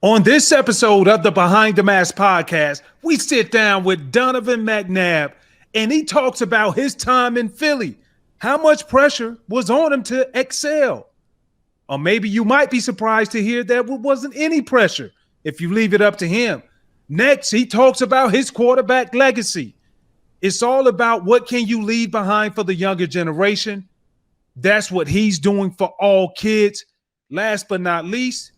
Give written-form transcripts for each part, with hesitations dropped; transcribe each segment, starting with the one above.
On this episode of the Behind the Mask podcast, we sit down with Donovan McNabb, and he talks about his time in Philly, how much pressure was on him to excel. Or maybe you might be surprised to hear there wasn't any pressure if you leave it up to him. Next, he talks about his quarterback legacy. It's all about what can you leave behind for the younger generation. That's what he's doing for all kids. Last but not least,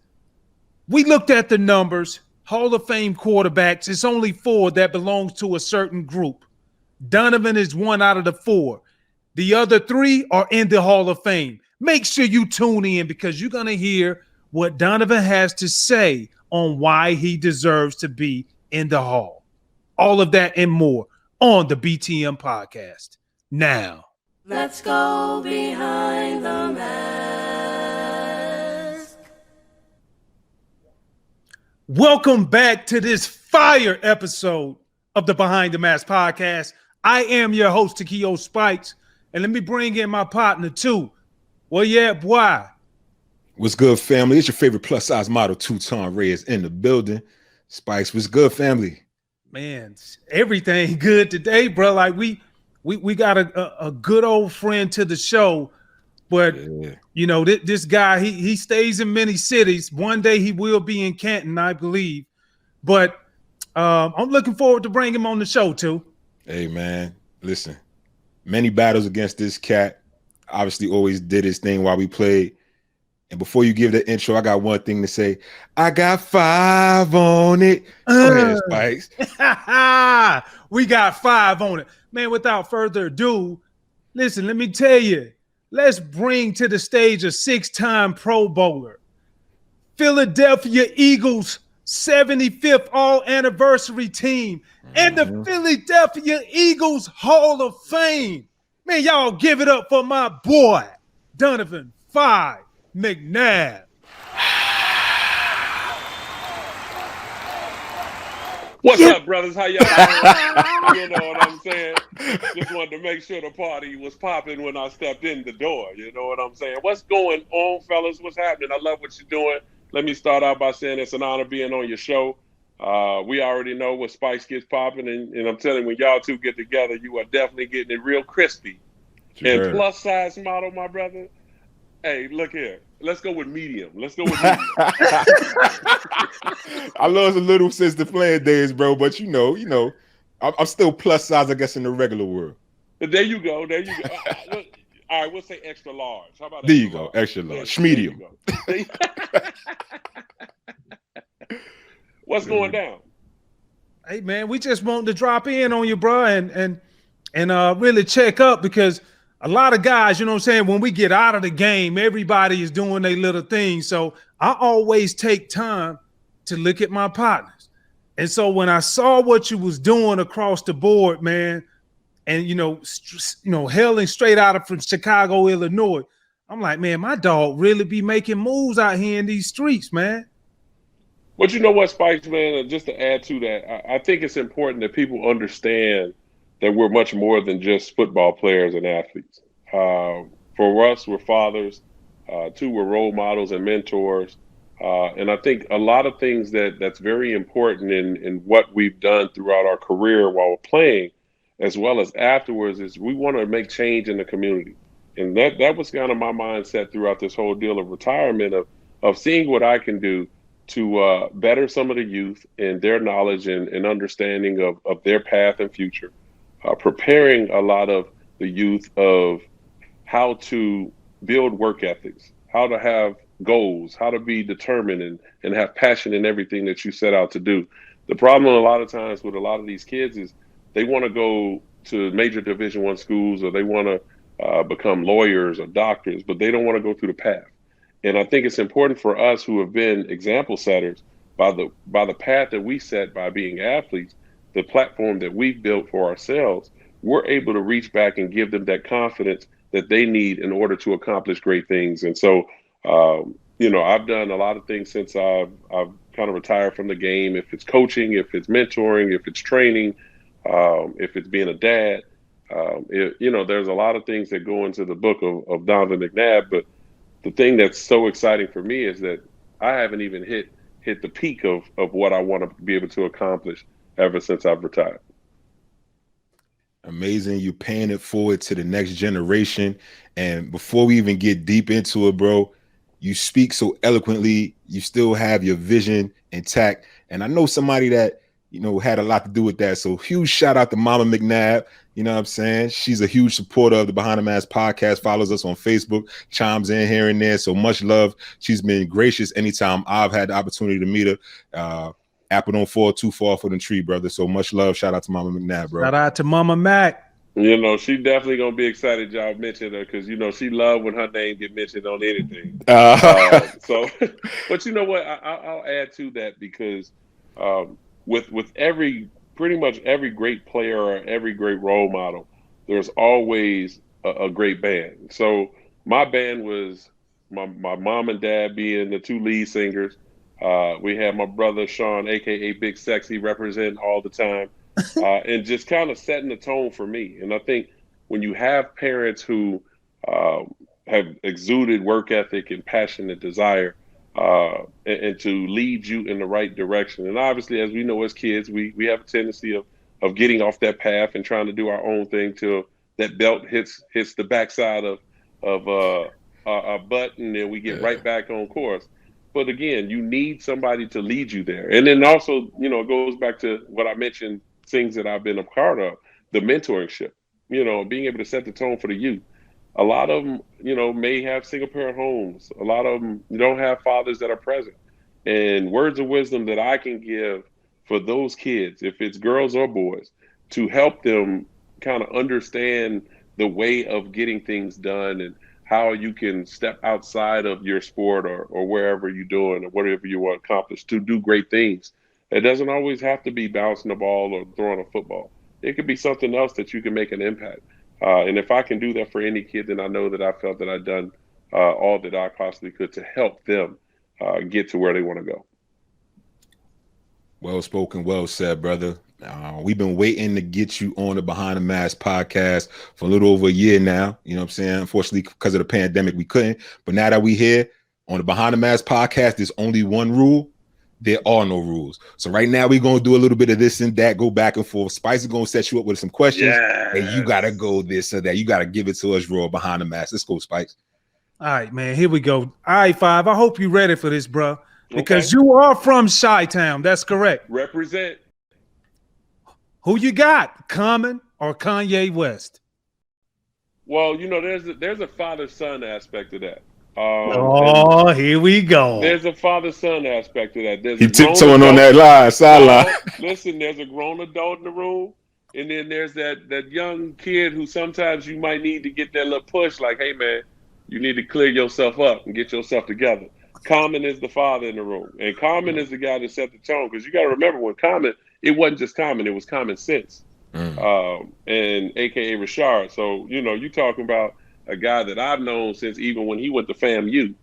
we looked at the numbers. Hall of Fame quarterbacks, it's only 4 that belongs to a certain group. Donovan is 1 out of the 4. The other 3 are in the Hall of Fame. Make sure you tune in because you're going to hear what Donovan has to say on why he deserves to be in the Hall. All of that and more on the BTM podcast. Now, let's go behind the mask. Welcome back to this fire episode of the Behind the Mask podcast. I am your host, Takeo Spikes, and let me bring in my partner too. Well, yeah, boy. What's good, family? It's your favorite plus-size model, Tutan Reyes, in the building. Spikes, what's good, family? Man, everything good today, bro. Like we got a good old friend to the show, but you know this guy he stays in many cities. One day he will be in Canton, I believe. But I'm looking forward to bring him on the show too. Hey man, listen, many battles against this cat. Obviously, always did his thing while we played. And before you give the intro, I got one thing to say. I got 5 on it. Go ahead, Spikes. We got 5 on it. Man, without further ado, listen, let me tell you, let's bring to the stage a 6-time Pro Bowler, Philadelphia Eagles 75th All-Anniversary team, and the Philadelphia Eagles Hall of Fame. Man, y'all give it up for my boy, Donovan McNabb. What's up, brothers? How y'all doing? You know what I'm saying? Just wanted to make sure the party was popping when I stepped in the door. You know what I'm saying? What's going on, fellas? What's happening? I love what you're doing. Let me start out by saying it's an honor being on your show. We already know what Spikes gets popping, and I'm telling you, when y'all two get together, you are definitely getting it real crispy. Sure. And plus size model, my brother. Hey, look here. Let's go with medium. I lost a little since the playing days, bro. But you know, I'm still plus size, I guess, in the regular world. There you go. All right, we'll say extra large. How about that? There you go, extra large, medium. What's going down? Hey man, we just want to drop in on you, bro, and really check up because a lot of guys, you know what I'm saying, when we get out of the game, everybody is doing their little thing. So I always take time to look at my partners. And so when I saw what you was doing across the board, man, and hailing straight out from Chicago, Illinois, I'm like, man, my dog really be making moves out here in these streets, man. But you know what, Spikes, man, just to add to that, I think it's important that people understand that we're much more than just football players and athletes. For us, we're fathers. 2, we're role models and mentors. And I think a lot of things that's very important in what we've done throughout our career while we're playing, as well as afterwards, is we want to make change in the community. And that was kind of my mindset throughout this whole deal of retirement, of seeing what I can do to better some of the youth and their knowledge and understanding of their path and future. Preparing a lot of the youth of how to build work ethics, how to have goals, how to be determined and have passion in everything that you set out to do. The problem a lot of times with a lot of these kids is they want to go to major Division I schools, or they want to become lawyers or doctors, but they don't want to go through the path. And I think it's important for us who have been example setters by the path that we set by being athletes, the platform that we've built for ourselves, we're able to reach back and give them that confidence that they need in order to accomplish great things. And so, I've done a lot of things since I've kind of retired from the game. If it's coaching, if it's mentoring, if it's training, if it's being a dad, there's a lot of things that go into the book of Donovan McNabb. But the thing that's so exciting for me is that I haven't even hit hit the peak of what I want to be able to accomplish ever since I've retired. Amazing. You're paying it forward to the next generation. And before we even get deep into it, bro, you speak so eloquently. You still have your vision intact. And I know somebody that, had a lot to do with that. So huge shout out to Mama McNabb. You know what I'm saying? She's a huge supporter of the Behind the Mask podcast, follows us on Facebook, chimes in here and there. So much love. She's been gracious anytime I've had the opportunity to meet her. Apple don't fall too far for the tree, brother. So much love. Shout out to Mama McNabb, bro. Shout out to Mama Mac. She definitely gonna be excited y'all mentioned her because she loved when her name get mentioned on anything. But you know what? I'll add to that because with pretty much every great player or every great role model, there's always a great band. So my band was my mom and dad being the two lead singers. We had my brother Sean, aka Big Sexy, representing all the time, and just kind of setting the tone for me. And I think when you have parents who have exuded work ethic and passion and desire, and to lead you in the right direction. And obviously, as we know as kids, we have a tendency of getting off that path and trying to do our own thing till that belt hits the backside of our butt, and then we get right back on course. But again, you need somebody to lead you there. And then also, it goes back to what I mentioned, things that I've been a part of, the mentorship, being able to set the tone for the youth. A lot of them, may have single parent homes. A lot of them don't have fathers that are present. And words of wisdom that I can give for those kids, if it's girls or boys, to help them kind of understand the way of getting things done and how you can step outside of your sport or wherever you're doing or whatever you want to accomplish to do great things. It doesn't always have to be bouncing a ball or throwing a football. It could be something else that you can make an impact. And if I can do that for any kid, then I know that I felt that I've done all that I possibly could to help them get to where they want to go. Well spoken, well said, brother. We've been waiting to get you on the Behind the Mask podcast for a little over a year now. You know what I'm saying? Unfortunately, because of the pandemic, we couldn't. But now that we're here on the Behind the Mask podcast, there's only one rule. There are no rules. So right now we're going to do a little bit of this and that, go back and forth. Spice is going to set you up with some questions. Yes. And you got to go this or that. You got to give it to us raw Behind the Mask. Let's go, Spice. All right, man. Here we go. All right, Five. I hope you're ready for this, bro. Because you are from Chi-Town. That's correct. Represent. Who you got, Common or Kanye West? Well, there's a father-son aspect to that. Here we go. There's a father-son aspect to that. There's he tiptoeing on that line, sideline. Listen, there's a grown adult in the room, and then there's that young kid who sometimes you might need to get that little push, like, hey, man, you need to clear yourself up and get yourself together. Common is the father in the room, and Common is the guy that set the tone, because you got to remember when Common, it wasn't just Common, it was common sense, and a.k.a. Rashard. So, you talking about a guy that I've known since even when he went to FAMU.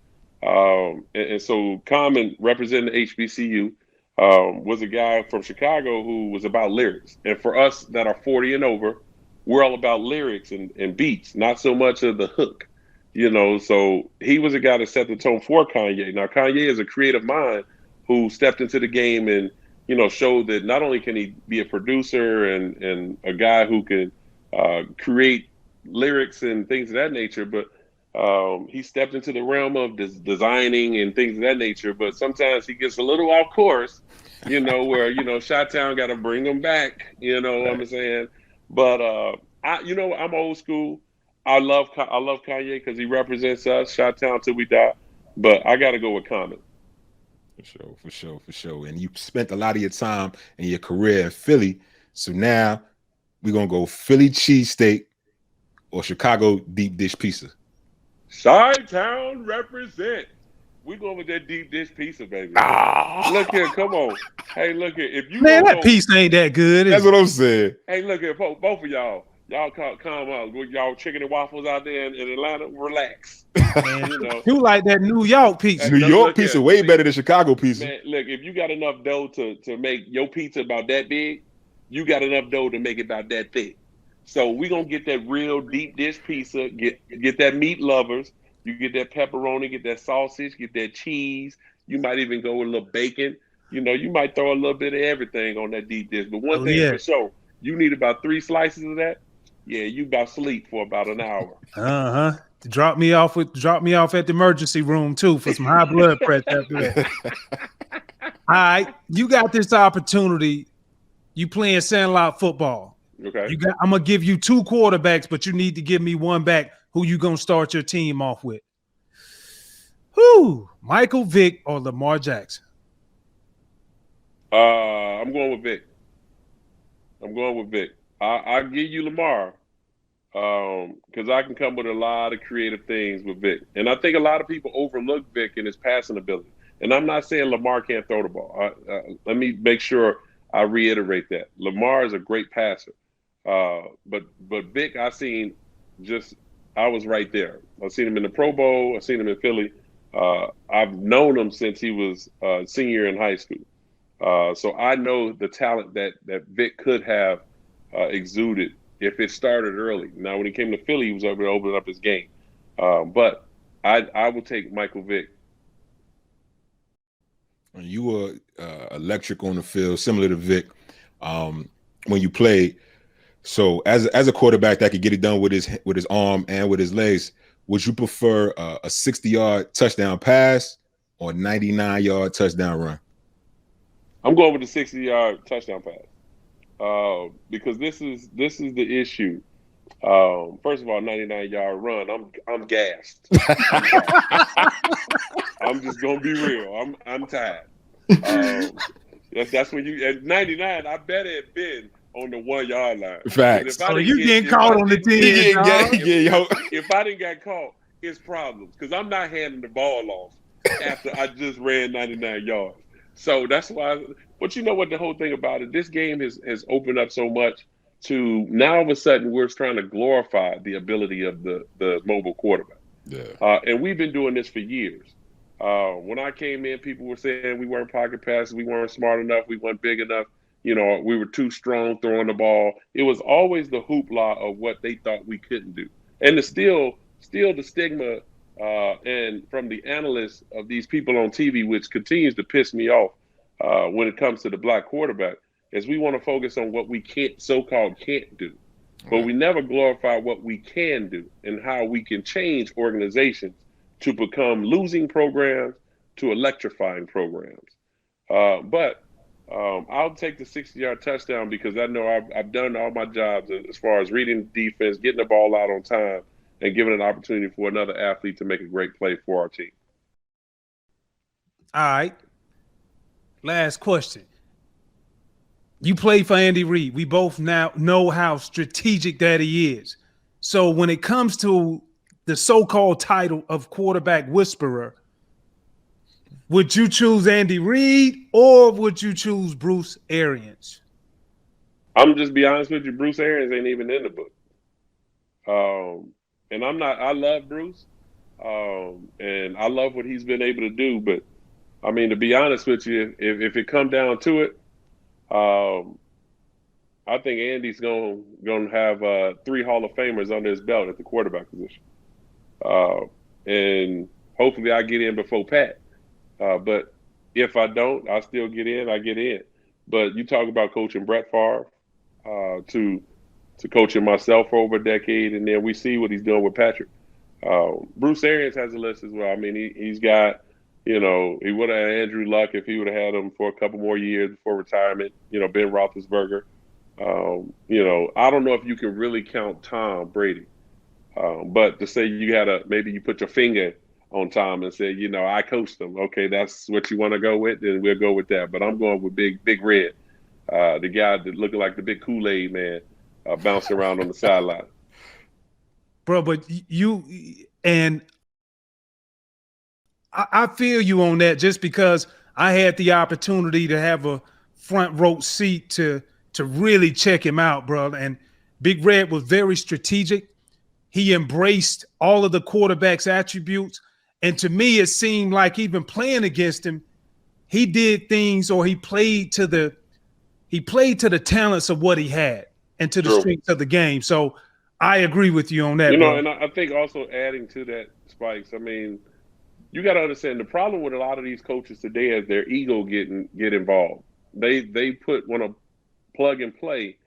And so Common, representing the HBCU, was a guy from Chicago who was about lyrics. And for us that are 40 and over, we're all about lyrics and beats, not so much of the hook. So he was a guy that set the tone for Kanye. Now, Kanye is a creative mind who stepped into the game and, showed that not only can he be a producer and a guy who can create lyrics and things of that nature, but he stepped into the realm of designing and things of that nature. But sometimes he gets a little off course, where Chi-Town got to bring him back. What I'm saying? But I'm old school. I love Kanye because he represents us, Chi-Town till we die. But I got to go with Common. For sure. And you spent a lot of your time in your career in Philly, so now we're gonna go Philly cheesesteak or Chicago deep dish pizza. Chi-Town represent. We going with that deep dish pizza, baby. Look here, come on. Hey, look here. If you that pizza ain't that good. That's what I'm saying. Hey, look here, both of y'all calm out. Y'all chicken and waffles out there in Atlanta, relax. Man, you like that New York pizza. New York pizza way better than Chicago pizza. Man, look, if you got enough dough to make your pizza about that big, you got enough dough to make it about that thick. So we're going to get that real deep dish pizza, get that meat lovers. You get that pepperoni, get that sausage, get that cheese, You might even go with a little bacon. You might throw a little bit of everything on that deep dish. But one thing for sure, you need about 3 slices of that. Yeah, you about sleep for about an hour. Drop me off at the emergency room too for some high blood pressure after that. All right, you got this opportunity. You playing Sandlot football. Okay. I'm gonna give you 2 quarterbacks, but you need to give me one back. Who you gonna start your team off with? Michael Vick or Lamar Jackson? I'm going with Vick. I'll give you Lamar because I can come with a lot of creative things with Vick. And I think a lot of people overlook Vick and his passing ability. And I'm not saying Lamar can't throw the ball. Let me make sure I reiterate that. Lamar is a great passer. But Vick, I was right there. I've seen him in the Pro Bowl. I've seen him in Philly. I've known him since he was a senior in high school. So I know the talent that Vick could have exuded if it started early. Now, when he came to Philly, he was able to open up his game. But I will take Michael Vick. You were electric on the field, similar to Vick when you played. So as a quarterback that could get it done with his arm and with his legs, would you prefer a 60-yard touchdown pass or a 99-yard touchdown run? I'm going with the 60-yard touchdown pass because this is the issue. First of all, 99-yard run. I'm gassed. I'm just gonna be real. I'm tired. That's when you at 99. I bet it had been on the 1-yard line. Facts. So you getting caught on the 10. If I didn't get caught, it's problems because I'm not handing the ball off after I just ran 99 yards. So that's why. But you know what the whole thing about it? This game has opened up so much to now all of a sudden we're trying to glorify the ability of the mobile quarterback. Yeah. And we've been doing this for years. When I came in, people were saying we weren't pocket passers, we weren't smart enough, we weren't big enough. We were too strong throwing the ball. It was always the hoopla of what they thought we couldn't do. And still the stigma and from the analysts of these people on TV, which continues to piss me off when it comes to the black quarterback, is we want to focus on what we so-called can't do. But we never glorify what we can do and how we can change organizations to become losing programs to electrifying programs. But I'll take the 60-yard touchdown because I know I've done all my jobs as far as reading the defense, getting the ball out on time, and giving an opportunity for another athlete to make a great play for our team. All right. Last question. You play for Andy Reid. We both now know how strategic that he is. So when it comes to the so-called title of quarterback whisperer, would you choose Andy Reid or would you choose Bruce Arians? I'm just be honest with you, Bruce Arians ain't even in the book. And I love Bruce. And I love what he's been able to do. But I mean, to be honest with you, if it come down to it, I think Andy's gonna have 3 Hall of Famers under his belt at the quarterback position. And hopefully I get in before Pat. But if I don't, I still get in, I get in. But you talk about coaching Brett Favre to coaching myself for over a decade, and then we see what he's doing with Patrick. Bruce Arians has a list as well. I mean, he's got, he would have had Andrew Luck if he would have had him for a couple more years before retirement, Ben Roethlisberger. I don't know if you can really count Tom Brady. But to say maybe you put your finger on Tom and say, I coached him. Okay, that's what you want to go with, then we'll go with that. But I'm going with Big Red, the guy that looking like the big Kool-Aid man, bouncing around on the sideline. Bro, but I feel you on that just because I had the opportunity to have a front row seat to really check him out, bro. And Big Red was very strategic. He embraced all of the quarterback's attributes. And to me, it seemed like even playing against him, he did things or he played to the talents of what he had and to the strengths of the game. So I agree with you on that. And I think also adding to that, Spikes, I mean, you got to understand the problem with a lot of these coaches today is their ego get involved. They want to plug and play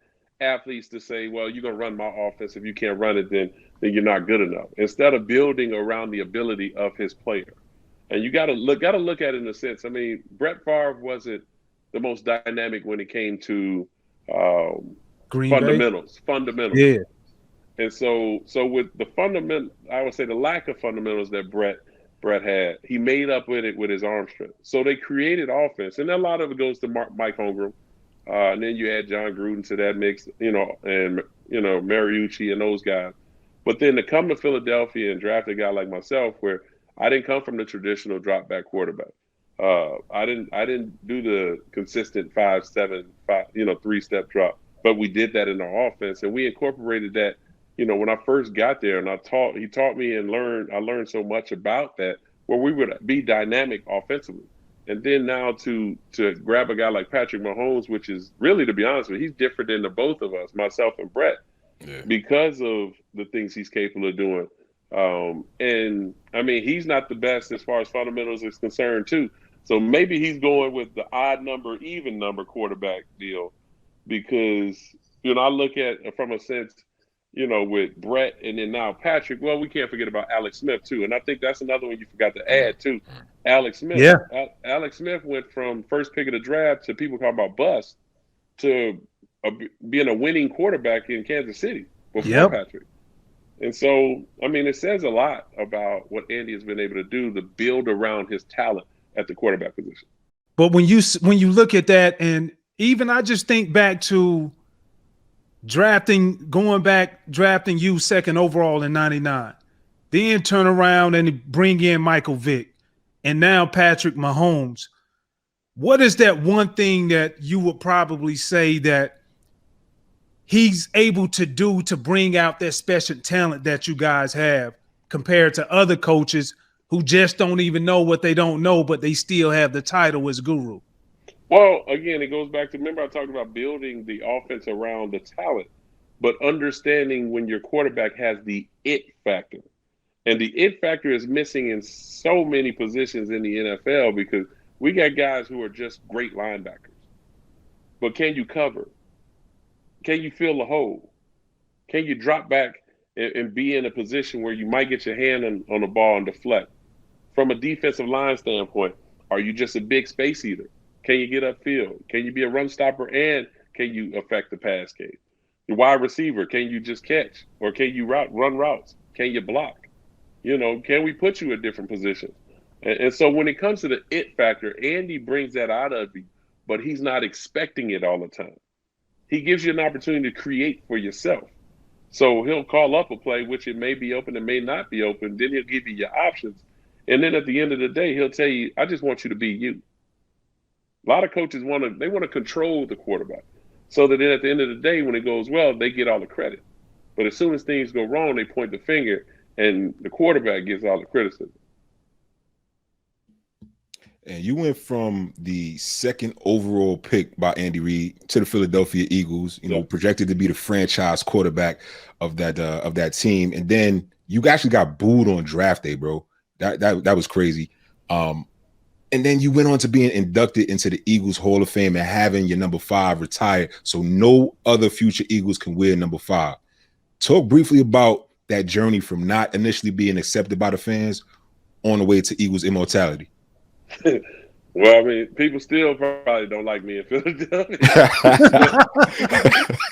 athletes to say, well, you're gonna run my offense. If you can't run it, then you're not good enough. Instead of building around the ability of his player. And you gotta look at it in a sense. I mean, Brett Favre wasn't the most dynamic when it came to fundamentals. Yeah. And so with the I would say the lack of fundamentals that Brett had, he made up with it with his arm strength. So they created offense, and a lot of it goes to Mike Holmgren. And then you add John Gruden to that mix, and Mariucci and those guys. But then to come to Philadelphia and draft a guy like myself, where I didn't come from the traditional drop back quarterback. I didn't do the consistent 5-7, 3-step drop, but we did that in our offense, and we incorporated that. When I first got there, and he taught me and I learned so much about that, where we would be dynamic offensively. And then now to grab a guy like Patrick Mahomes, which is really, to be honest with you, he's different than the both of us, myself and Brett, because of the things he's capable of doing. And I mean, he's not the best as far as fundamentals is concerned too. So maybe he's going with the odd number, even number quarterback deal, because, I look at from a sense, with Brett and then now Patrick, well, we can't forget about Alex Smith too. And I think that's another one you forgot to add too. Alex Smith. Yeah. Alex Smith went from first pick of the draft to people talking about bust to being a winning quarterback in Kansas City before Patrick. And so, I mean, it says a lot about what Andy has been able to do to build around his talent at the quarterback position. But when you look at that, and even I just think back to drafting you second overall in 99, then turn around and bring in Michael Vick, and now Patrick Mahomes. What is that one thing that you would probably say that he's able to do to bring out that special talent that you guys have compared to other coaches who just don't even know what they don't know, but they still have the title as guru? Well, again, it goes back to, remember I talked about building the offense around the talent, but understanding when your quarterback has the it factor. And the it factor is missing in so many positions in the NFL, because we got guys who are just great linebackers. But can you cover? Can you fill the hole? Can you drop back and be in a position where you might get your hand on the ball and deflect? From a defensive line standpoint, are you just a big space eater? Can you get upfield? Can you be a run stopper, and can you affect the pass game? The wide receiver, can you just catch? Or can you run routes? Can you block? Can we put you in different positions? And so when it comes to the it factor, Andy brings that out of you, but he's not expecting it all the time. He gives you an opportunity to create for yourself. So he'll call up a play, which it may be open, it may not be open. Then he'll give you your options. And then at the end of the day, he'll tell you, I just want you to be you. A lot of coaches want to control the quarterback, so that then at the end of the day, when it goes well, they get all the credit. But as soon as things go wrong, they point the finger, and the quarterback gets all the criticism. And you went from the second overall pick by Andy Reid to the Philadelphia Eagles, projected to be the franchise quarterback of that team. And then you actually got booed on draft day, bro. That was crazy. And then you went on to being inducted into the Eagles Hall of Fame and having your number 5 retired, so no other future Eagles can wear number 5. Talk briefly about that journey from not initially being accepted by the fans on the way to Eagles immortality. Well, I mean, people still probably don't like me in Philadelphia,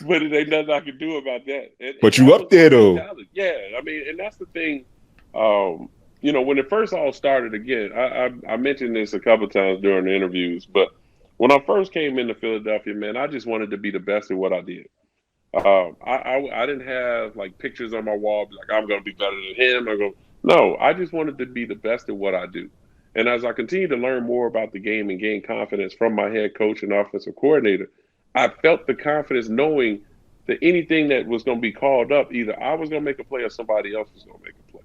but it ain't nothing I can do about that. But you up there though. Yeah, I mean, and that's the thing. When it first all started, again, I mentioned this a couple of times during the interviews, but when I first came into Philadelphia, man, I just wanted to be the best at what I did. I didn't have like pictures on my wall like I'm going to be better than him. No, I just wanted to be the best at what I do. And as I continued to learn more about the game and gain confidence from my head coach and offensive coordinator, I felt the confidence knowing that anything that was going to be called up, either I was going to make a play or somebody else was going to make a play.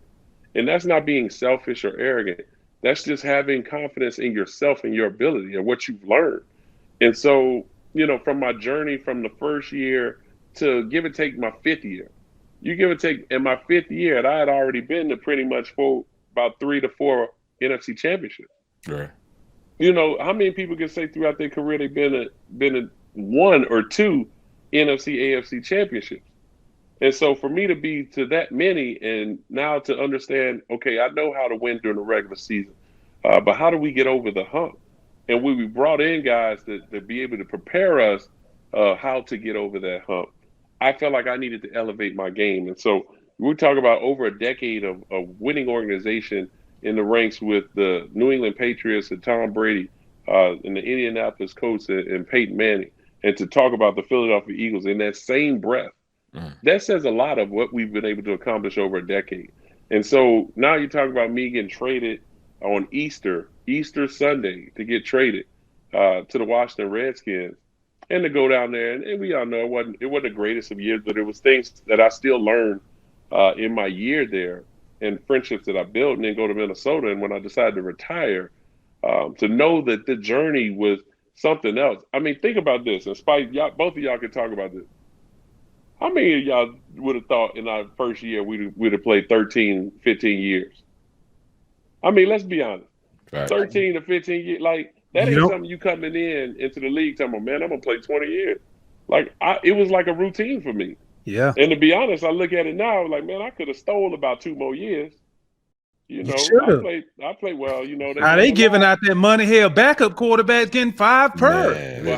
And that's not being selfish or arrogant. That's just having confidence in yourself and your ability and what you've learned. And so, from my journey from the first year to give or take my 5th year, you give or take in my 5th year, I had already been to pretty much for about 3 to 4 NFC championships. Right. You know, how many people can say throughout their career they've been a one or two NFC, AFC championships? And so for me to be to that many and now to understand, okay, I know how to win during the regular season, but how do we get over the hump? And we brought in guys that be able to prepare us how to get over that hump. I felt like I needed to elevate my game. And so we talk about over a decade of winning organization in the ranks with the New England Patriots and Tom Brady and the Indianapolis Colts and Peyton Manning, and to talk about the Philadelphia Eagles in that same breath. That says a lot of what we've been able to accomplish over a decade. And so now you talk about me getting traded on Easter Sunday to get traded to the Washington Redskins and to go down there. And we all know it wasn't the greatest of years, but it was things that I still learned in my year there and friendships that I built, and then go to Minnesota. And when I decided to retire, to know that the journey was something else. I mean, think about this. And Spike, both of y'all can talk about this. How many of y'all would have thought in our first year we'd have played 13, 15 years? I mean, let's be honest. Right. 13 to 15 years, like that ain't something you coming into the league talking about, man, I'm going to play 20 years. Like, it was like a routine for me. Yeah. And to be honest, I look at it now, like, man, I could have stole about 2 more years. You know, I played well, you know. They giving out that money here, backup quarterback getting 5 per. Man, well,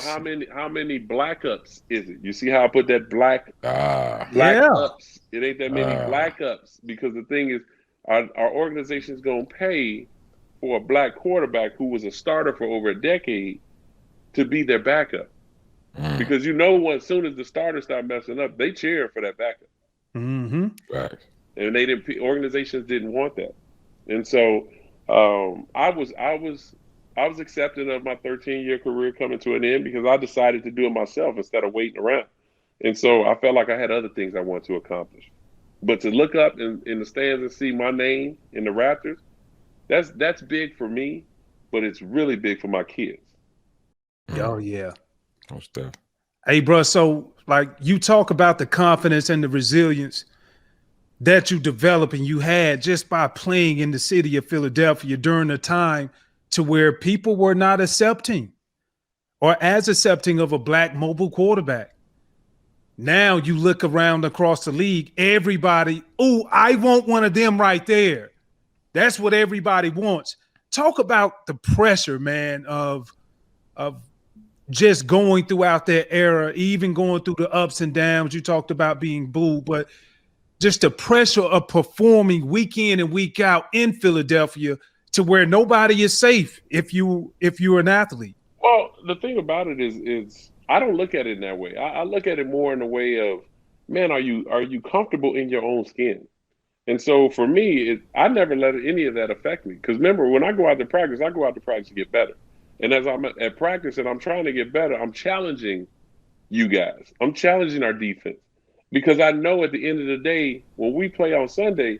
how many black ups is it? You see how I put that black ups? It ain't that many black ups, because the thing is, our organization is going to pay for a black quarterback who was a starter for over a decade to be their backup. Because you know what, as soon as the starters start messing up, they cheer for that backup. Mm-hmm. Right. And organizations didn't want that. And so I was accepting of my 13-year career coming to an end, because I decided to do it myself instead of waiting around. And so I felt like I had other things I wanted to accomplish. But to look up in the stands and see my name in the Raptors, that's big for me, but it's really big for my kids. Oh, yeah. Stuff. Hey, bro, so like you talk about the confidence and the resilience that you develop and you had just by playing in the city of Philadelphia during a time to where people were not accepting or as accepting of a black mobile quarterback. Now you look around across the league, everybody, I want one of them right there. That's what everybody wants. Talk about the pressure, man, of just going throughout that era, even going through the ups and downs. You talked about being booed, but just the pressure of performing week in and week out in Philadelphia to where nobody is safe if you're an athlete. Well, the thing about it is I don't look at it in that way. I look at it more in the way of, man, are you comfortable in your own skin? And so for me, I never let any of that affect me. Because remember, when I go out to practice, to get better. And as I'm at practice and I'm trying to get better, I'm challenging you guys. I'm challenging our defense. Because I know at the end of the day, when we play on Sunday,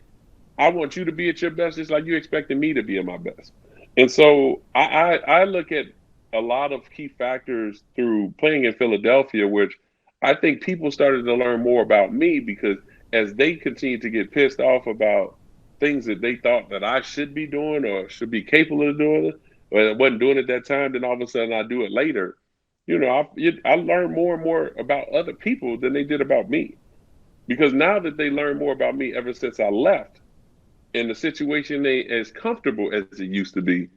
I want you to be at your best just like you expected me to be at my best. And so I look at a lot of key factors through playing in Philadelphia, which I think people started to learn more about me, because as they continue to get pissed off about things that they thought that I should be doing or should be capable of doing, or I wasn't doing it at that time, then all of a sudden I do it later. You know, I learned more and more about other people than they did about me. Because now that they learned more about me ever since I left, and the situation ain't as comfortable as it used to be,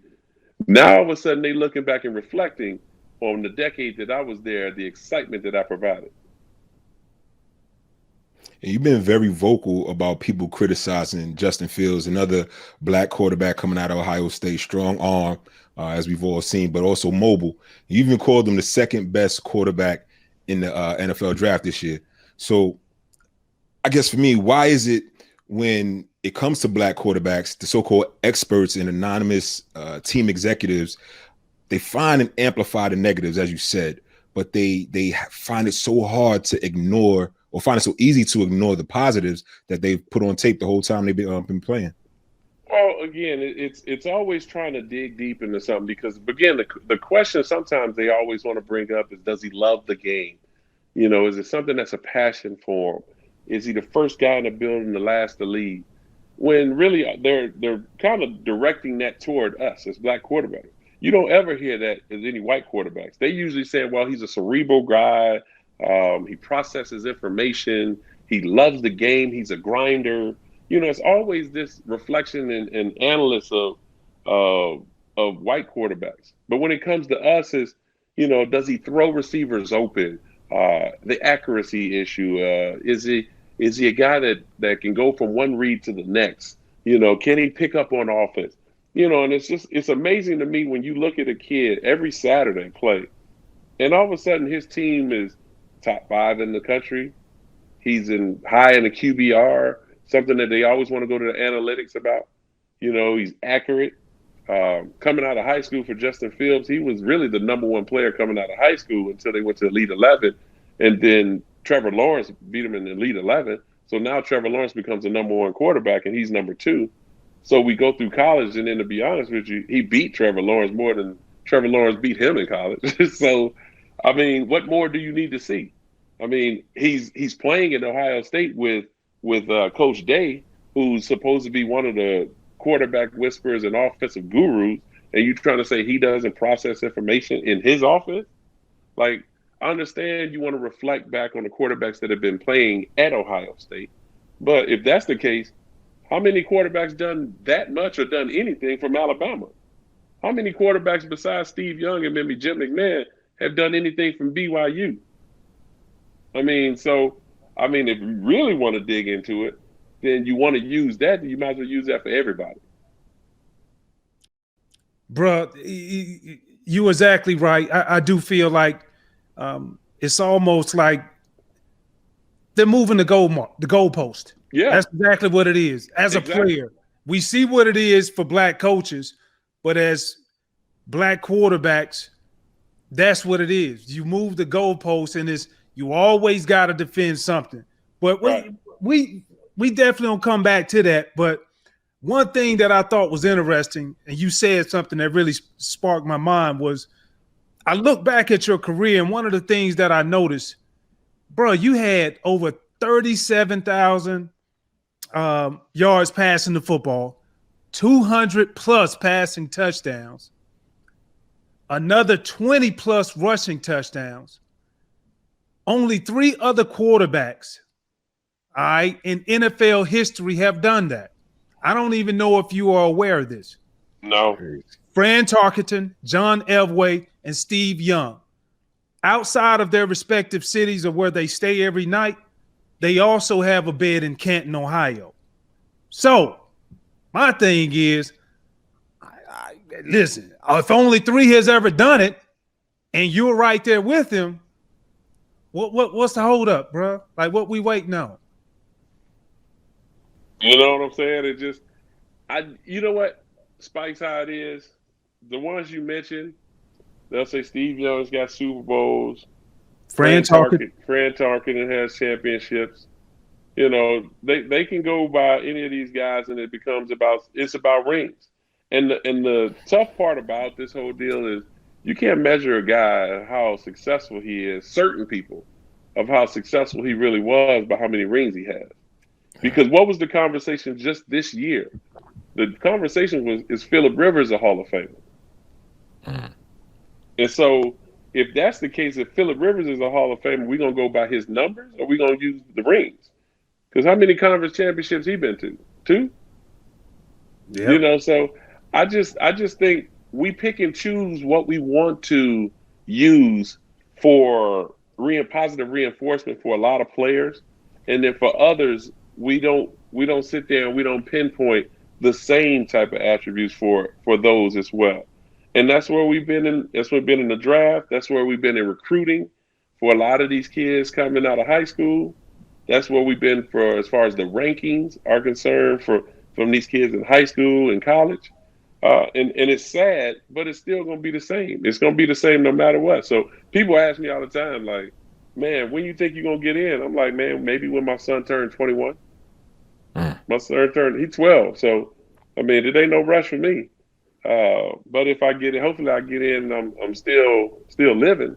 now all of a sudden they looking back and reflecting on the decade that I was there, the excitement that I provided. And you've been very vocal about people criticizing Justin Fields, another black quarterback coming out of Ohio State, strong arm, as we've all seen, but also mobile. You even called him the second best quarterback in the NFL draft this year. So I guess for me, why is it when it comes to black quarterbacks, the so-called experts and anonymous team executives, they find and amplify the negatives, as you said, but they find it so hard to ignore, or find it so easy to ignore the positives that they've put on tape the whole time they've been playing? Well, again, it's always trying to dig deep into something, because, again, the question sometimes they always want to bring up is, does he love the game? You know, is it something that's a passion for him? Is he the first guy in the building to last the lead? when really they're kind of directing that toward us as black quarterbacks. You don't ever hear that as any white quarterbacks. They usually say, well, he's a cerebral guy. He processes information. He loves the game. He's a grinder. You know, it's always this reflection and analysis of white quarterbacks. But when it comes to us, is, you know, does he throw receivers open? The accuracy issue. Is he a guy that can go from one read to the next? You know, can he pick up on offense? You know, and it's amazing to me when you look at a kid every Saturday play, and all of a sudden his team is top 5 in the country. He's high in the QBR, something that they always want to go to the analytics about. You know, he's accurate. Coming out of high school for Justin Fields, he was really the number 1 player coming out of high school until they went to Elite 11. And then Trevor Lawrence beat him in the Elite 11. So now Trevor Lawrence becomes the number 1 quarterback, and he's number 2. So we go through college, and then to be honest with you, he beat Trevor Lawrence more than Trevor Lawrence beat him in college. So, I mean, what more do you need to see? I mean, he's playing in Ohio State with Coach Day, who's supposed to be one of the quarterback whisperers and offensive gurus, and you trying to say he doesn't process information in his offense? Like, I understand you want to reflect back on the quarterbacks that have been playing at Ohio State, but if that's the case, how many quarterbacks done that much or done anything from Alabama? How many quarterbacks besides Steve Young and maybe Jim McMahon have done anything from BYU? I mean, so, I mean, if you really want to dig into it, then you want to use that, then you might as well use that for everybody. Bruh, you're exactly right. I do feel like it's almost like they're moving the goalpost. Yeah. That's exactly what it is. As a player, we see what it is for black coaches, but as black quarterbacks, that's what it is. You move the goalpost, and you always got to defend something. But we definitely don't come back to that. But one thing that I thought was interesting, and you said something that really sparked my mind, was I look back at your career, and one of the things that I noticed, bro, you had over 37,000 yards passing the football, 200 plus passing touchdowns, another 20 plus rushing touchdowns. Only 3 other quarterbacks, all right, in NFL history have done that. I don't even know if you are aware of this. No. Fran Tarkenton, John Elway, and Steve Young. Outside of their respective cities or where they stay every night, they also have a bed in Canton, Ohio. So my thing is, listen, if only 3 has ever done it, and you're right there with him, what's the hold up, bro? Like, what we waiting on? You know what I'm saying? It just, you know what, Spikes, how it is? The ones you mentioned, they'll say Steve Young's got Super Bowls. Fran Tarkenton has championships. You know, they can go by any of these guys, and it's about rings. And the tough part about this whole deal is you can't measure a guy how successful he is, certain people, of how successful he really was by how many rings he has. Because what was the conversation just this year? The conversation is Phillip Rivers a Hall of Famer? And so if that's the case, if Phillip Rivers is a Hall of Famer, we're going to go by his numbers, or we're going to use the rings? Because how many conference championships he been to? 2? Yep. You know, so I just think we pick and choose what we want to use for positive reinforcement for a lot of players, and then for others, we don't sit there and we don't pinpoint the same type of attributes for those as well. And that's where we've been in. That's where we've been in the draft. That's where we've been in recruiting for a lot of these kids coming out of high school. That's where we've been for as far as the rankings are concerned from these kids in high school and college. And it's sad, but it's still going to be the same. It's going to be the same no matter what. So people ask me all the time, like, man, when you think you're going to get in? I'm like, man, maybe when my son turned 21. My son he's 12. So, I mean, it ain't no rush for me. But if I get in, hopefully I get in, I'm still living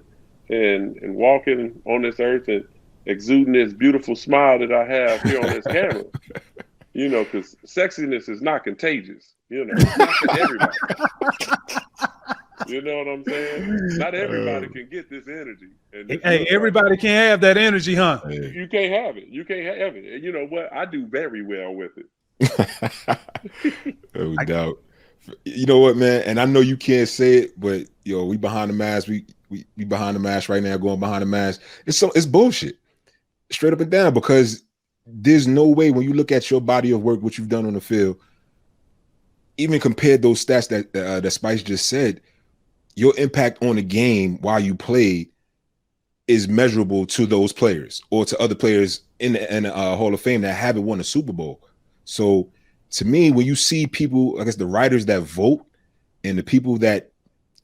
and walking on this earth and exuding this beautiful smile that I have here on this camera. You know, because sexiness is not contagious. You know, it's not for everybody. You know what I'm saying? Not everybody can get this energy. And this Hey, everybody can't have that energy, huh? you can't have it. You can't have it. And you know what? I do very well with it. No doubt. You know what, man? And I know you can't say it, but yo, we behind the mask. We behind the mask right now, going behind the mask. It's bullshit, straight up and down. Because there's no way when you look at your body of work, what you've done on the field, even compared those stats that Spice just said, your impact on the game while you played is measurable to those players or to other players in the Hall of Fame that haven't won a Super Bowl. So to me, when you see people, I guess the writers that vote and the people that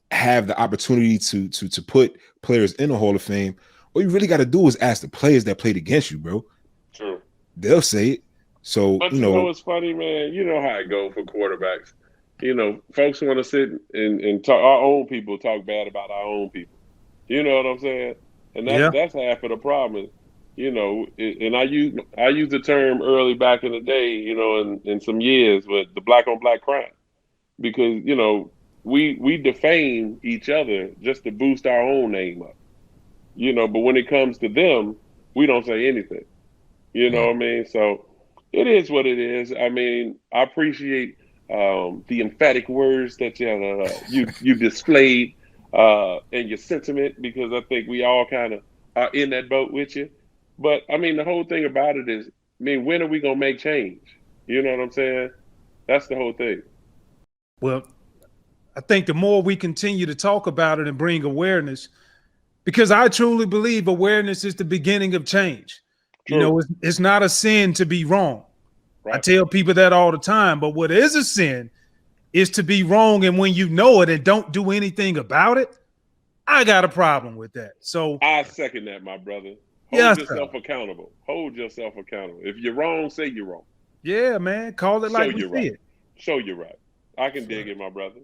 have the opportunity to put players in the Hall of Fame, all you really got to do is ask the players that played against you, bro. True. They'll say it. So, but you know what's funny, man? You know how it goes for quarterbacks. You know, folks want to sit and talk. Our own people talk bad about our own people. You know what I'm saying? And that's half of the problem. You know, and I use the term early back in the day. You know, in some years, but the black on black crime, because you know we defame each other just to boost our own name up. You know, but when it comes to them, we don't say anything. You know what I mean? So it is what it is. I mean, I appreciate the emphatic words that you displayed and your sentiment, because I think we all kind of are in that boat with you. But I mean, the whole thing about it is, I mean, when are we gonna make change? You know what I'm saying? That's the whole thing. Well, I think the more we continue to talk about it and bring awareness, because I truly believe awareness is the beginning of change. True. You know, it's not a sin to be wrong. Right. I tell people that all the time, but what is a sin is to be wrong. And when you know it and don't do anything about it, I got a problem with that. So I second that, my brother. Hold yourself accountable. Hold yourself accountable. If you're wrong, say you're wrong. Yeah, man. Call it like we see it. Show you're right. I can dig it, my brother.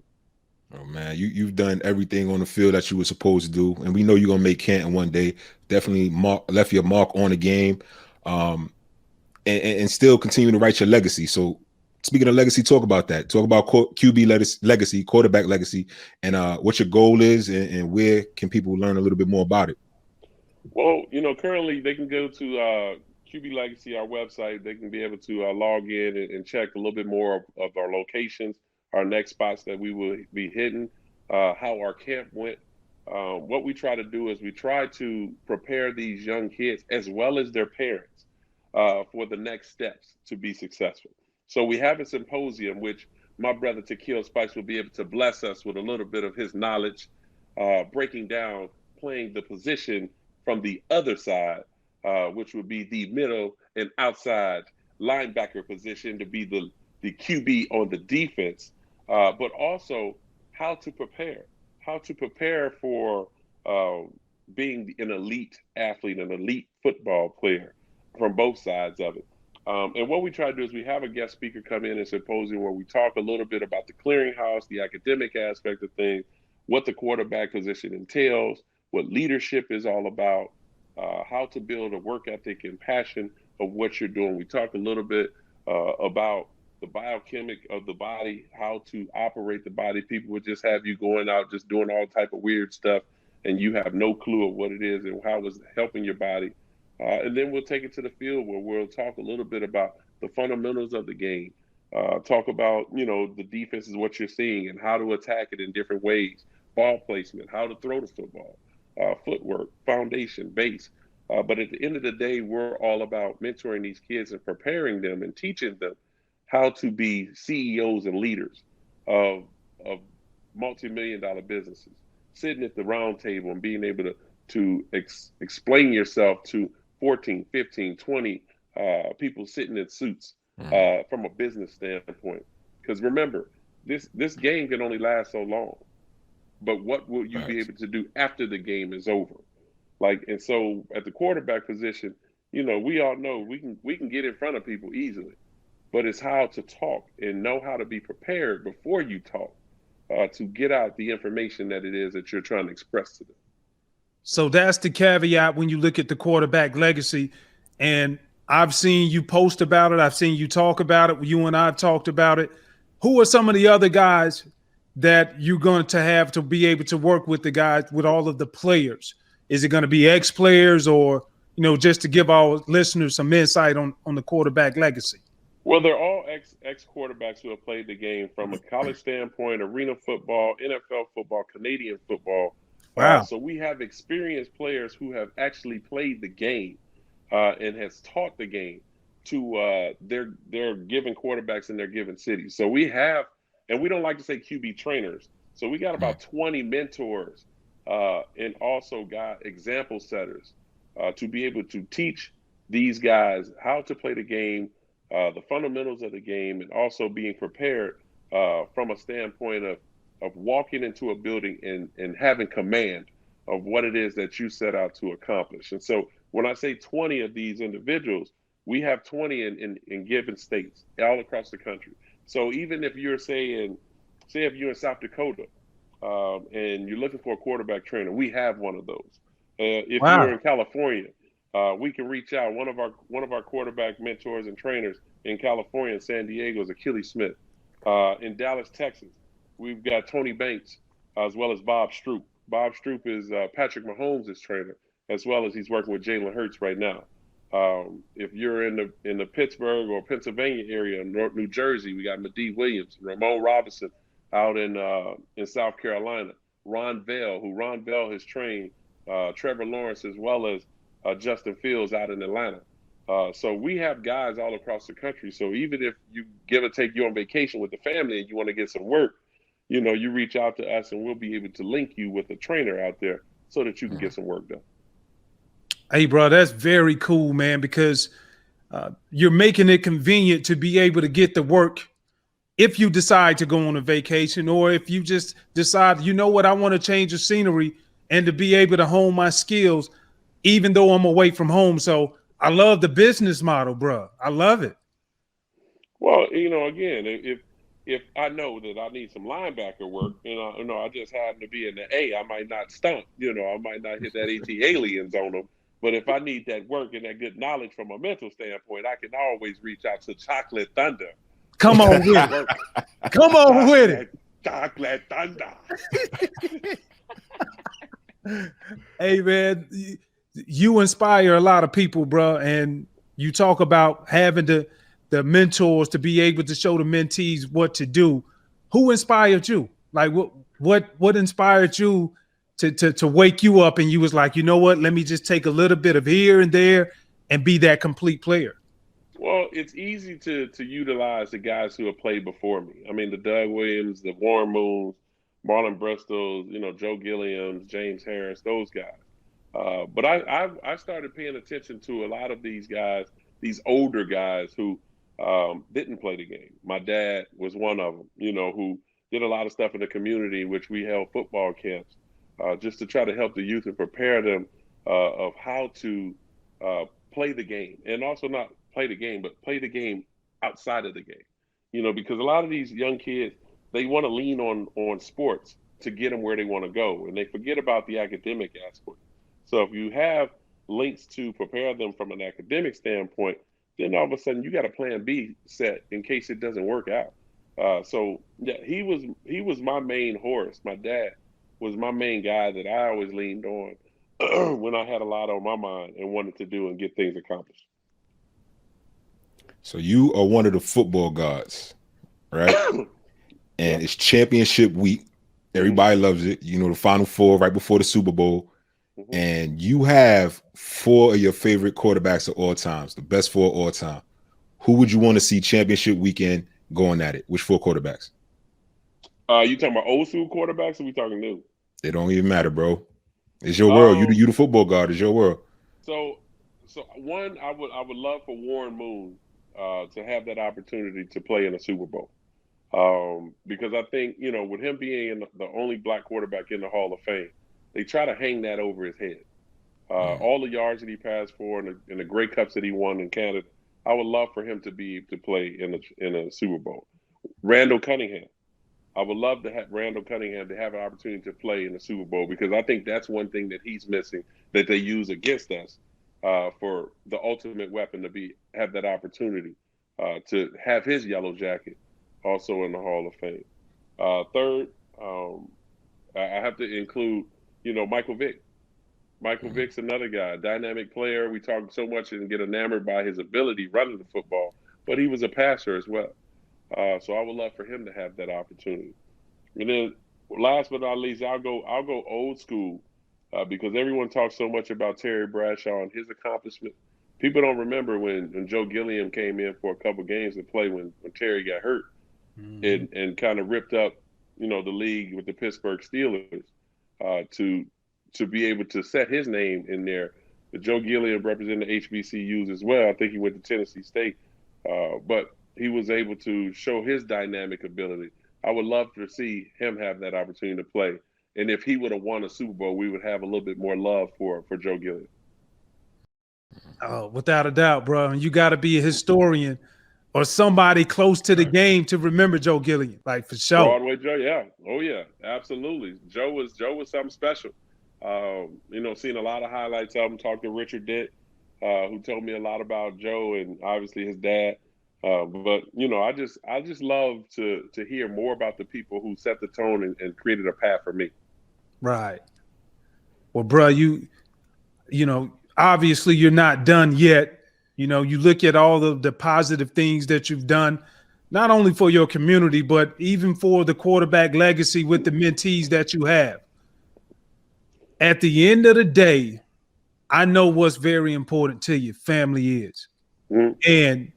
Oh man, you've done everything on the field that you were supposed to do, and we know you're gonna make Canton one day. Definitely left your mark on the game, and still continue to write your legacy. So, speaking of legacy, talk about that. Talk about QB legacy, quarterback legacy, and what your goal is, and where can people learn a little bit more about it. Well, you know, currently they can go to QB Legacy, our website. They can be able to log in and check a little bit more of our locations, our next spots that we will be hitting, how our camp went. What we try to do is we try to prepare these young kids as well as their parents for the next steps to be successful. So we have a symposium, which my brother Takeo Spikes will be able to bless us with a little bit of his knowledge, breaking down, playing the position from the other side, which would be the middle and outside linebacker position, to be the QB on the defense. But also how to prepare for being an elite athlete, an elite football player from both sides of it. And what we try to do is we have a guest speaker come in and symposium where we talk a little bit about the clearinghouse, the academic aspect of things, what the quarterback position entails, what leadership is all about, how to build a work ethic and passion of what you're doing. We talk a little bit about the biochemic of the body, how to operate the body. People would just have you going out, just doing all type of weird stuff, and you have no clue of what it is and how it's helping your body. And then we'll take it to the field where we'll talk a little bit about the fundamentals of the game. Talk about, you know, the defense is what you're seeing and how to attack it in different ways. Ball placement, how to throw the football, footwork, foundation, base. But at the end of the day, we're all about mentoring these kids and preparing them and teaching them how to be CEOs and leaders of multi-million-dollar businesses, sitting at the round table and being able to explain yourself to 14, 15, 20 people sitting in suits from a business standpoint. Because remember, this game can only last so long. But what will you be able to do after the game is over? Like, and so at the quarterback position, you know, we all know we can get in front of people easily, but it's how to talk and know how to be prepared before you talk to get out the information that it is that you're trying to express to them. So that's the caveat when you look at the quarterback legacy. And I've seen you post about it. I've seen you talk about it. You and I have talked about it. Who are some of the other guys that you're going to have to be able to work with the guys, with all of the players? Is it going to be ex-players, or, just to give our listeners some insight on the quarterback legacy? Well, they're all ex quarterbacks who have played the game from a college standpoint, arena football, NFL football, Canadian football. Wow. So we have experienced players who have actually played the game and has taught the game to their given quarterbacks in their given cities. So we have, and we don't like to say QB trainers. So we got about 20 mentors and also got example setters to be able to teach these guys how to play the game, the fundamentals of the game, and also being prepared from a standpoint of walking into a building and having command of what it is that you set out to accomplish. And so when I say 20 of these individuals, we have 20 in given states all across the country. So even if you're say if you're in South Dakota and you're looking for a quarterback trainer, we have one of those. If you're in California, we can reach out. One of our quarterback mentors and trainers in California and San Diego is Achilles Smith. In Dallas, Texas, we've got Tony Banks as well as Bob Stroop. Bob Stroop is Patrick Mahomes' trainer, as well as he's working with Jalen Hurts right now. If you're in the Pittsburgh or Pennsylvania area, New Jersey, we got Medee Williams, Ramon Robinson out in South Carolina, Ron Vell has trained Trevor Lawrence as well as Justin Fields out in Atlanta. So we have guys all across the country. So even if you give or take you on vacation with the family and you want to get some work, you reach out to us and we'll be able to link you with a trainer out there so that you can get some work done. Hey, bro, that's very cool, man, because you're making it convenient to be able to get the work if you decide to go on a vacation, or if you just decide, I want to change the scenery and to be able to hone my skills, even though I'm away from home. So I love the business model, bro. I love it. Well, again, if I know that I need some linebacker work, I just happen to be in the A, I might not stump, I might not hit that AT aliens on them. But if I need that work and that good knowledge from a mental standpoint, I can always reach out to Chocolate Thunder. Come on with it. Come on with it. Chocolate Thunder. Hey, man, you inspire a lot of people, bro. And you talk about having the mentors to be able to show the mentees what to do. Who inspired you? Like what inspired you to wake you up and you was like, you know what, let me just take a little bit of here and there and be that complete player? Well, it's easy to utilize the guys who have played before me. I mean, the Doug Williams, the Warren Moons, Marlon Bristows, Joe Gilliams, James Harris, those guys. But I started paying attention to a lot of these guys, these older guys who didn't play the game. My dad was one of them, who did a lot of stuff in the community, which we held football camps, just to try to help the youth and prepare them of how to play the game, and also not play the game, but play the game outside of the game. Because a lot of these young kids, they want to lean on sports to get them where they want to go, and they forget about the academic aspect. So if you have links to prepare them from an academic standpoint, then all of a sudden you got a plan B set in case it doesn't work out. So yeah, he was my main horse. My dad was my main guy that I always leaned on when I had a lot on my mind and wanted to do and get things accomplished. So you are one of the football gods, right? And it's championship week. Everybody loves it. The Final Four right before the Super Bowl. Mm-hmm. And you have 4 of your favorite quarterbacks of all times, the best 4 of all time. Who would you want to see championship weekend going at it? Which 4 quarterbacks? You talking about old school quarterbacks, or we talking new? It don't even matter, bro. It's your world. You the football god. It's your world. So one, I would love for Warren Moon to have that opportunity to play in a Super Bowl. Because I think, with him being the only black quarterback in the Hall of Fame, they try to hang that over his head. All the yards that he passed for and the great cups that he won in Canada, I would love for him to be able to play in a Super Bowl. Randall Cunningham. I would love to have Randall Cunningham to have an opportunity to play in the Super Bowl, because I think that's one thing that he's missing that they use against us for the ultimate weapon to have that opportunity to have his yellow jacket also in the Hall of Fame. Third, I have to include, Michael Vick. Michael Vick's another guy, dynamic player. We talk so much and get enamored by his ability running the football, but he was a passer as well. So I would love for him to have that opportunity. And then last but not least, I'll go old school because everyone talks so much about Terry Bradshaw and his accomplishment. People don't remember when Joe Gilliam came in for a couple games to play when Terry got hurt and kind of ripped up, the league with the Pittsburgh Steelers to be able to set his name in there. The Joe Gilliam represented HBCUs as well. I think he went to Tennessee State, but he was able to show his dynamic ability. I would love to see him have that opportunity to play. And if he would have won a Super Bowl, we would have a little bit more love for Joe Gilliam. Oh, without a doubt, bro. And you got to be a historian or somebody close to the game to remember Joe Gilliam, like for sure. Broadway Joe, yeah. Oh, yeah, absolutely. Joe was something special. Seen a lot of highlights of him, talked to Richard Dent, who told me a lot about Joe and obviously his dad. But I just love to hear more about the people who set the tone and created a path for me. Right. Well, bro, obviously you're not done yet. You look at all the positive things that you've done, not only for your community, but even for the quarterback legacy with the mentees that you have. At the end of the day, I know what's very important to you, family is. Mm-hmm. And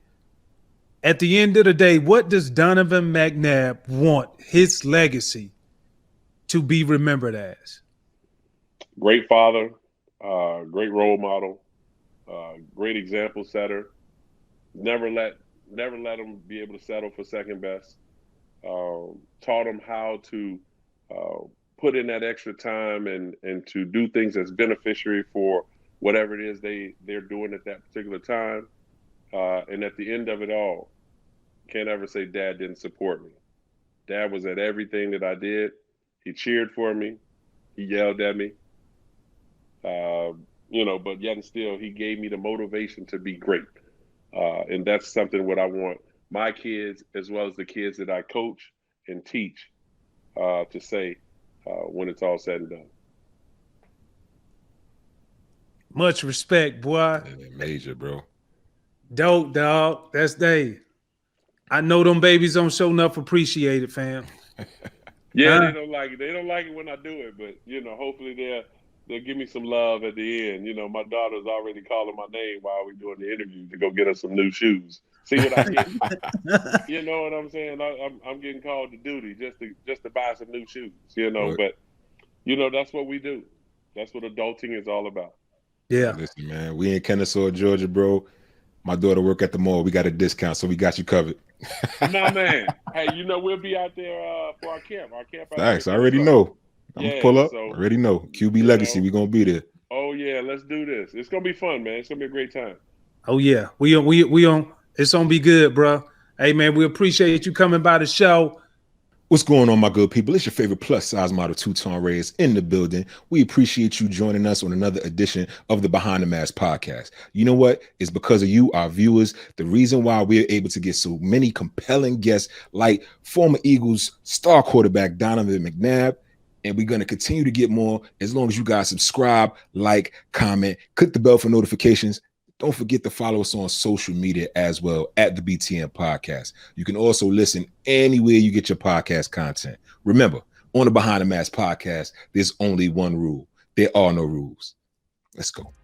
at the end of the day, what does Donovan McNabb want his legacy to be remembered as? Great father, great role model, great example setter. Never let him be able to settle for second best. Taught him how to put in that extra time and to do things as beneficiary for whatever it is they're doing at that particular time. And at the end of it all, can't ever say Dad didn't support me. Dad was at everything that I did. He cheered for me. He yelled at me. But yet and still, he gave me the motivation to be great. And that's something what I want my kids, as well as the kids that I coach and teach, to say when it's all said and done. Much respect, boy. Major, bro. Dope, dog. That's Dave. I know them babies don't show enough appreciate it, fam. Yeah, they don't like it. They don't like it when I do it, but hopefully they'll give me some love at the end. My daughter's already calling my name while we're doing the interview to go get us some new shoes. See what I get? You know what I'm saying? I'm getting called to duty just to buy some new shoes. Right. But that's what we do. That's what adulting is all about. Yeah. Listen, man, we in Kennesaw, Georgia, bro. My daughter work at the mall. We got a discount, so we got you covered. Nah, man. Hey, we'll be out there for our camp. Thanks. I already know. I'm gonna pull up. So, already know. QB Legacy. We gonna be there. Oh yeah, let's do this. It's gonna be fun, man. It's gonna be a great time. Oh yeah, we on. It's gonna be good, bro. Hey man, we appreciate you coming by the show. What's going on, my good people? It's your favorite plus size model Tutan Reyes in the building. We appreciate you joining us on another edition of the Behind the Mask podcast. You know what? It's because of you, our viewers. The reason why we're able to get so many compelling guests like former Eagles star quarterback Donovan McNabb. And we're going to continue to get more as long as you guys subscribe, like, comment, click the bell for notifications. Don't forget to follow us on social media as well at the BTN Podcast. You can also listen anywhere you get your podcast content. Remember, on the Behind the Mask podcast, there's only one rule. There are no rules. Let's go.